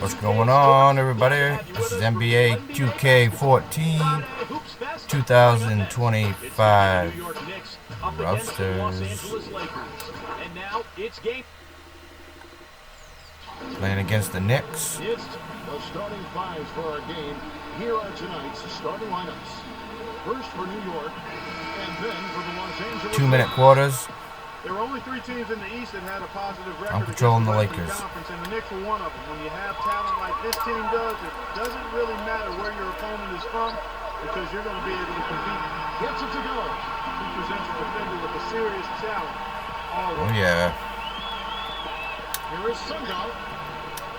What's going on, everybody? This is NBA 2K14 2025 Roasters playing against the Knicks. The starting fives for our game. Here are tonight's starting lineups. First for New York, and then for the Los Angeles. 2-minute quarters. There were only 3 teams in the East that had a positive record. I'm controlling the Lakers. Conference, and the Knicks were one of them. When you have talent like this team does, it doesn't really matter where your opponent is from because you're going to be able to compete. Gets it to go. He presents a defender with a serious challenge. Oh, yeah. Here is Sunday.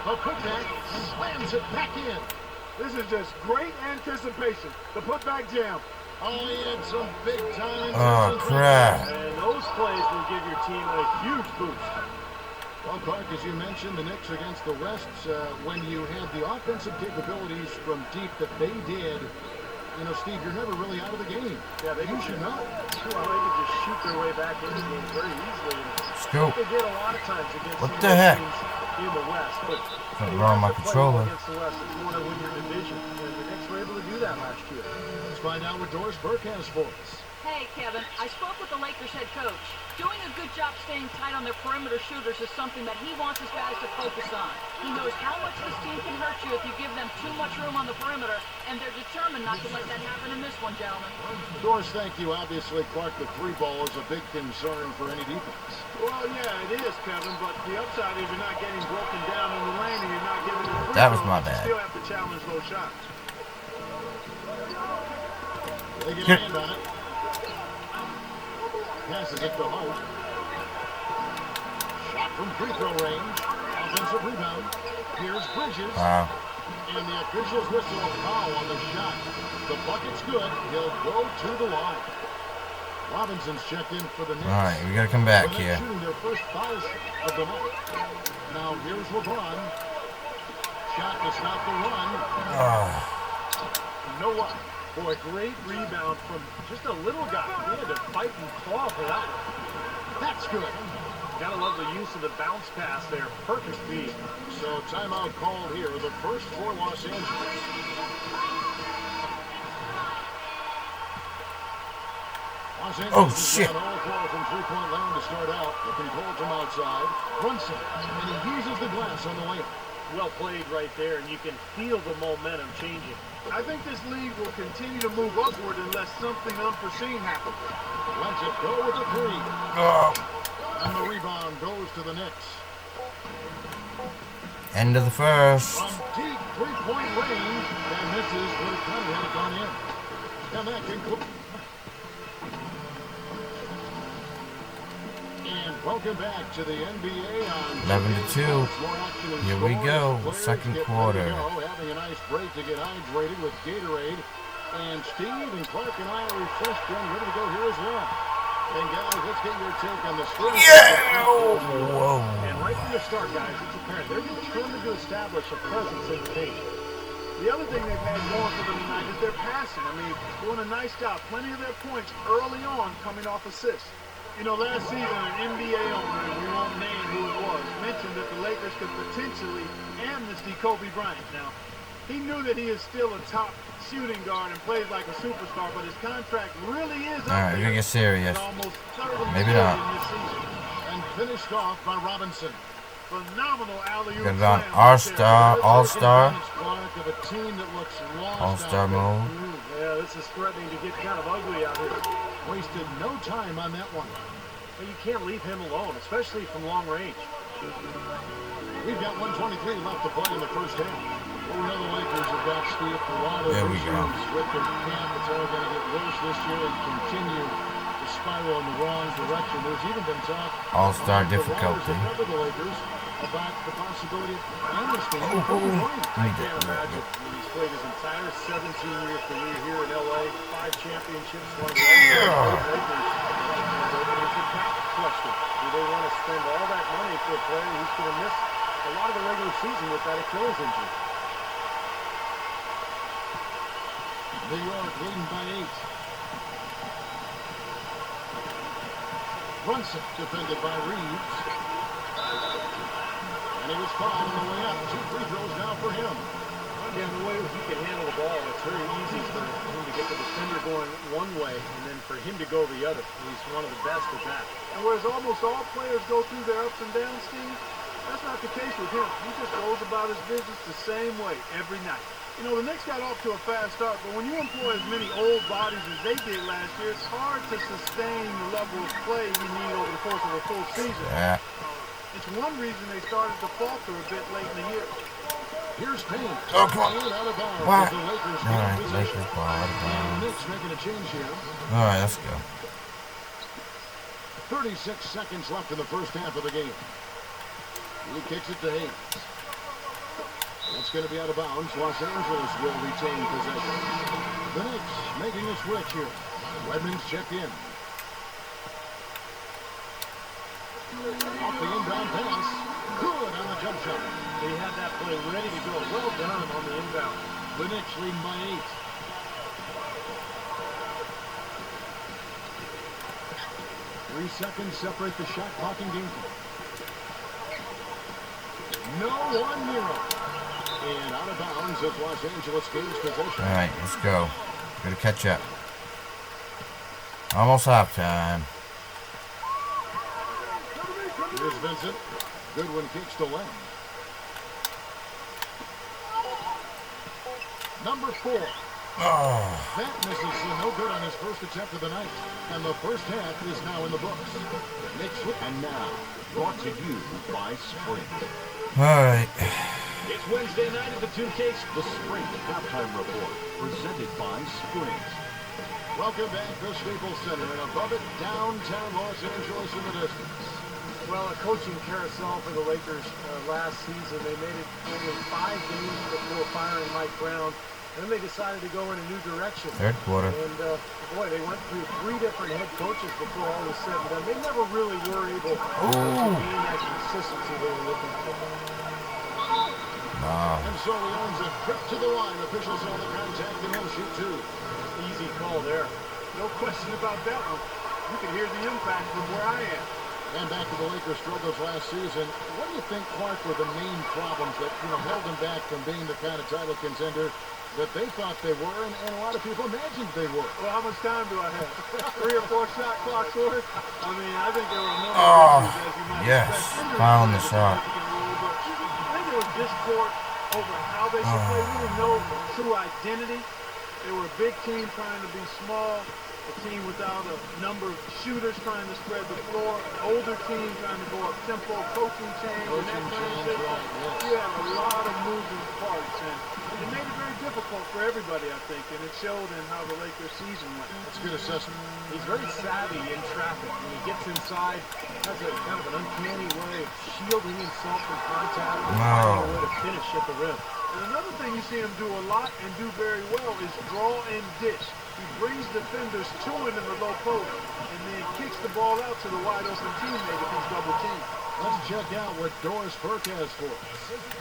The putback slams it back in. This is just great anticipation. The putback jam. Oh, he had some big time. Oh, crap. And those plays will give your team a huge boost. Well, Clark, as you mentioned, the Knicks against the West, when you had the offensive capabilities from deep that they did, you know, Steve, you're never really out of the game. Yeah, you should know. Well, they could just shoot their way back into the game very easily. Scoop. They did a lot of times against What the heck? in the West, but Something wrong with my controller. against the West, it's more to win your division, and the Knicks were able to do that last year. Let's find out what Doris Burke has for us. Hey, Kevin, I spoke with the Lakers head coach. Doing a good job staying tight on their perimeter shooters is something that he wants his guys to focus on. He knows how much this team can hurt you if you give them too much room on the perimeter, and they're determined not to let that happen in this one, gentlemen. Doris, thank you. Obviously, Clark, the three ball is a big concern for any defense. Well, yeah, it is, Kevin, but the upside is you're not getting broken down in the lane and you're not giving them free That was throws. my bad. You still have to challenge those shots. They get a hand on it. Passes it to Holt. Shot from free throw range. Offensive rebound. Here's Bridges. Wow. And the officials whistle a foul on the shot. The bucket's good. He'll go to the line. Robinson's checked in for the Knicks. All right, we got to come back here. Shooting their first foul of the night. Now here's LeBron. Shot to stop the run. You know what? Boy, great rebound from just a little guy. He had to fight and claw for that one. That's good. Gotta love the use of the bounce pass there. Perfect speed. So timeout called here. The first for Los Angeles. Los Angeles Oh, shit. All 4 from three-point land to start out. The control from outside. Brunson. And he uses the glass on the layup. Well played right there, and you can feel the momentum changing. I think this league will continue to move upward unless something unforeseen happens. Lets it go with the three. Oh. And the rebound goes to the Knicks. End of the first. From deep three-point range, and misses where it kind of had gone in. And that concludes. And welcome back to the NBA on 11-2. Here we go. Second quarter. Having a nice break to get hydrated with Gatorade. And Steve and Clark and I are refreshed and ready to go here as well. And guys, let's get your take on the story. Yeah! Whoa. And right from the start, guys, it's apparent they're determined to establish a presence in the paint. The other thing they've had going for them tonight is their passing. I mean, doing a nice job. Plenty of their points early on coming off assists. You know, last season, an NBA owner, and we won't name who it was, mentioned that the Lakers could potentially amnesty Kobe Bryant. Now, he knew that he is still a top shooting guard and plays like a superstar, but his contract really is up there. All right, we're going to get serious. Almost $30 Maybe million not. this season. And finished off by Robinson. Phenomenal alley-oop. Got it on All-Star All-Star mode. Yeah, this is threatening to get kind of ugly out here. Wasted no time on that one. But you can't leave him alone, especially from long range. We've got 123 left to play in the first half. Well, we know the Lakers have got Steve a lot of There we issues go. with their camp. It's only going to get worse this year and continue to spiral in the wrong direction. There's even been talk All-Star about the difficulty. Warriors that cover the Lakers about the possibility of amnesty. I need Can't that. imagine. I mean, he's played his entire 17-year career here in L.A., 5 championships, one of the Lakers. It's a cap question. Do they want to spend all that money for a player who's going to miss a lot of the regular season with that Achilles injury? New York leading by 8. Brunson defended by Reeves. And he was fouled on the way up. 2 free throws now Yeah, and the way he can handle the ball, it's very easy for him to get the defender going one way and then for him to go the other. He's one of the best at that. And whereas almost all players go through their ups and downs, Steve, that's not the case with him. He just goes about his business the same way every night. You know, the Knicks got off to a fast start, but when you employ as many old bodies as they did last year, it's hard to sustain the level of play you need over the course of a full season. Yeah. It's one reason they started to falter a bit late in the year. Here's Payne. Oh, come on. And out of bounds. What? The Lakers All right, in possession. Lakers ball out of And bounds. Knicks making a change here. All right, let's go. 36 seconds left in the first half of the game. He kicks it to Hayes. That's going to be out of bounds. Los Angeles will retain possession. The Knicks making a switch here. Redmond's checked in. Off the inbound pass. Good on the jump shot. They had that play ready to go. Well done on the inbound. The Knicks lead by 8. Three seconds separate the shot clock and game clock. No one near him. And out of bounds as Los Angeles gains possession. All right, let's go. Gotta catch up. Almost halftime. Here's Vincent. Goodwin kicks to Lamb. Number 4. Oh, That misses no good on his first attempt of the night. And the first half is now in the books. Knicks and now brought to you by Sprint. all right. It's Wednesday night at the 2K. The Sprint Halftime Report presented by Sprint. Welcome back to Staples Center and above it, downtown Los Angeles in the distance. Well, a coaching carousel for the Lakers last season. They made it only 5 games before firing Mike Brown. And then they decided to go in a new direction. Third quarter. And, boy, they went through 3 different head coaches before all was said and done. They never really were able to gain that consistency they were looking for. Wow. And so he owns a trip to the line. Officials on the contact and he'll shoot 2. Easy call there. No question about that one. You can hear the impact from where I am. And back to the Lakers' struggles last season. What do you think, Clark, were the main problems that held them back from being the kind of title contender that they thought they were, and a lot of people imagined they were? Well, how much time do I have? 3 or 4 shot clocks worth? I mean, I think there were a number of injuries, as you might yes. expect. Found the shot. I think there was discord over how they should play. Really no true identity. They were a big team trying to be small. A team without a number of shooters trying to spread the floor. An older team trying to go up tempo, coaching change. Yeah, a lot of moving parts. And it made it very difficult for everybody, I think. And it showed in how the Lakers season went. That's a good assessment. He's very savvy in traffic. When he gets inside, has a kind of an uncanny way of shielding himself from contact and finding a way to finish at the rim. And another thing you see him do a lot and do very well is draw and dish. He brings defenders to him in the low post and then kicks the ball out to the wide open teammate if he's double teamed. Let's check out what Doris Burke has for us.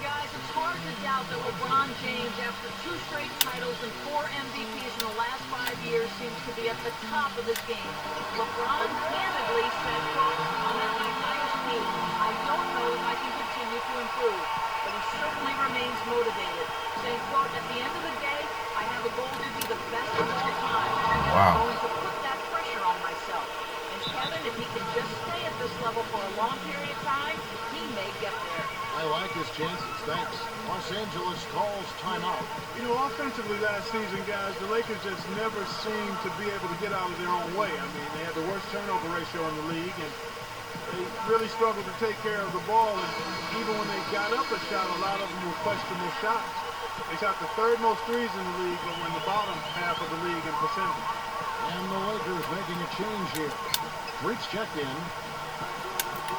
Guys, it's hard to doubt that LeBron James, after 2 straight titles and 4 MVPs in the last 5 years, seems to be at the top of his game. LeBron candidly said, quote, "I'm at my highest peak. I don't know if I can continue to improve." But he certainly remains motivated, saying, quote, "At the end of the day, I have a goal to be the best of all time. And I'm going to put that pressure on myself. And Kevin, if he can just stay at this level for a long period of time, he may get there." I like his chances. Thanks. Los Angeles calls timeout. You know, offensively last season, guys, the Lakers just never seemed to be able to get out of their own way. I mean, they had the worst turnover ratio in the league, and they really struggled to take care of the ball. And even when they got up a shot, a lot of them were questionable shots. They shot the 3rd most threes in the league, but were in the bottom half of the league in percentage. And the Lakers making a change here. Breach checked in.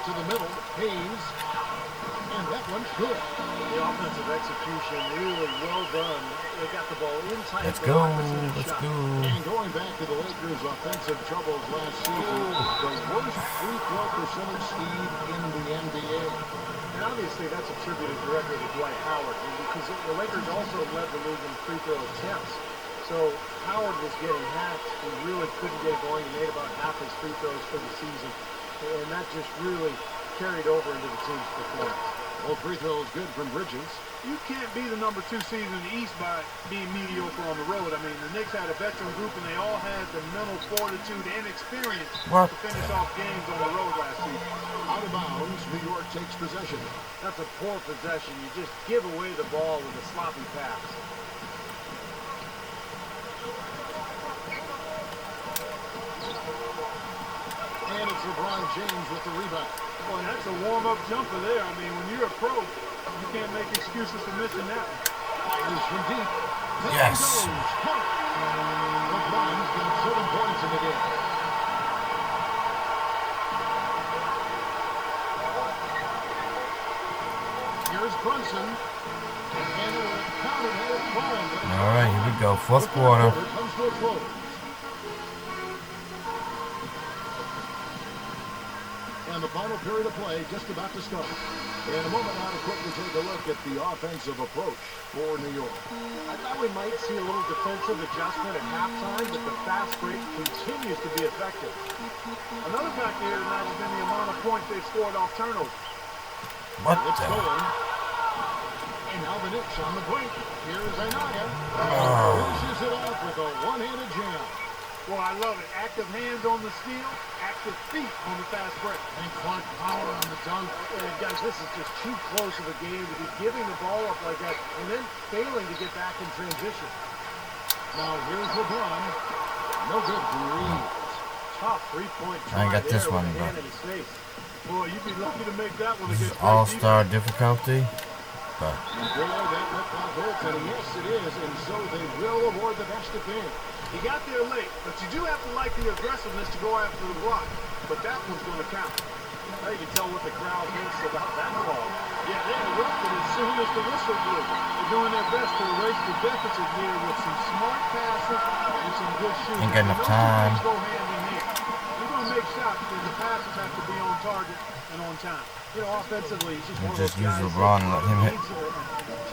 To the middle. Hayes. And that one's good. The offensive execution really well done. They got the ball in tight. Let's go. Let's go. And going back to the Lakers' offensive troubles last season, the worst free throw percentage speed in the NBA. And obviously that's attributed directly to Dwight Howard, because the Lakers also led the league in free throw attempts. So Howard was getting hacked. He really couldn't get going. He made about half his free throws for the season. And that just really carried over into the team's performance. Well, free throw is good from Bridges. You can't be the number 2 seed in the East by being mediocre on the road. I mean, the Knicks had a veteran group, and they all had the mental fortitude and experience to finish off games on the road last season. Out of bounds, New York takes possession. That's a poor possession. You just give away the ball with a sloppy pass. And it's LeBron James with the rebound. Boy, that's a warm-up jumper there. I mean, when you're a pro, you can't make excuses for missing that one. Fires from deep. There Yes. he goes. LeBron's got 7 points in the game. Here's Brunson. And a counted head of 12. All right, here we go. Fourth quarter. Comes to a close. And the final period of play just about to start. In a moment, I'll quickly take a look at the offensive approach for New York. I thought we might see a little defensive adjustment at halftime, but the fast break continues to be effective. Another factor here tonight has been the amount of points they've scored off turnovers. What It's the? going. And now the Knicks on the break. Here's Anaya. Finishes it off with a one-handed jam. Well, I love it. Active hands on the steal, active feet on the fast break. And Clark power on the dunk. Guys, this is just too close of a game to be giving the ball up like that and then failing to get back in transition. Now here's LeBron. No good for Reeves. Tough three-point try I ain't got this there one, with a but hand in his face. Boy, you'd be lucky to make that one this is against great all-star defense. difficulty. But And boy, that looked like hurts, and yes, it is, and so they will award the best defense. He got there late, but you do have to like the aggressiveness to go after the block. But that one's going to count. Now you can tell what the crowd thinks about that call. Yeah, they erupted as soon as the whistle blew. They're doing their best to erase the deficit here with some smart passes and some good shooting. Ain't got enough Those two time. things go hand in hand. You're going to make shots, and the passes have to be on target and on time. You know, offensively, he's just You one just of those use guys LeBron and that let him hit. needs a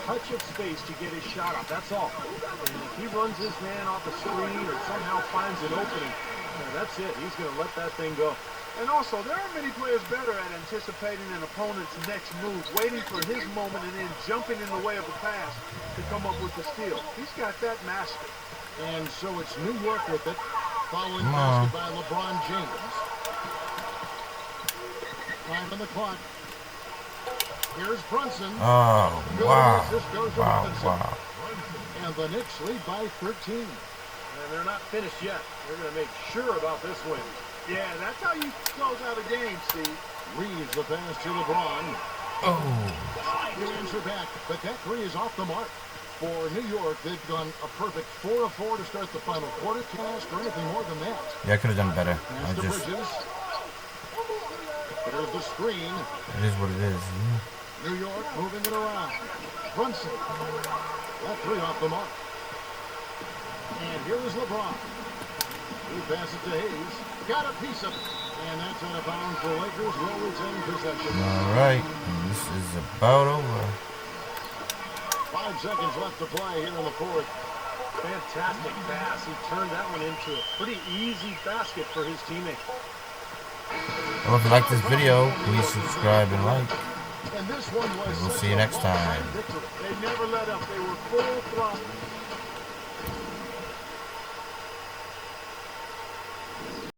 touch of space to get his shot up. That's all. And if he runs his man off a screen or somehow finds an opening, that's it. He's going to let that thing go. And also, there are many players better at anticipating an opponent's next move, waiting for his moment and then jumping in the way of a pass to come up with the steal. He's got that mastered. And so it's New York with it, following Come on. basket by LeBron James. Time on the clock. Here's Brunson. oh wow, This goes to wow, Robinson. wow. And the Knicks lead by 13. And they're not finished yet. They're going to make sure about this win. Yeah, that's how you close out a game, Steve. Reeves the pass to LeBron. Oh, He answer back, but that three is off the mark. For New York, they've done a perfect 4 of 4 to start the final quarter. Can't ask for anything more than that. yeah, I could have done better. Pass I to just, Bridges. There's the screen. it is what it is. New York moving it around. Brunson. That three off the mark. And here is LeBron. He passes to Hayes. Got a piece of it. And that's out of bounds. The Lakers will retain possession. All right, and this is about over. 5 seconds left to play here in the fourth. Fantastic pass. He turned that one into a pretty easy basket for his teammate. Well, if you like this video, please subscribe and like. And this one was We'll such see you a next time. lopsided victory. They never let up. They were full throttle.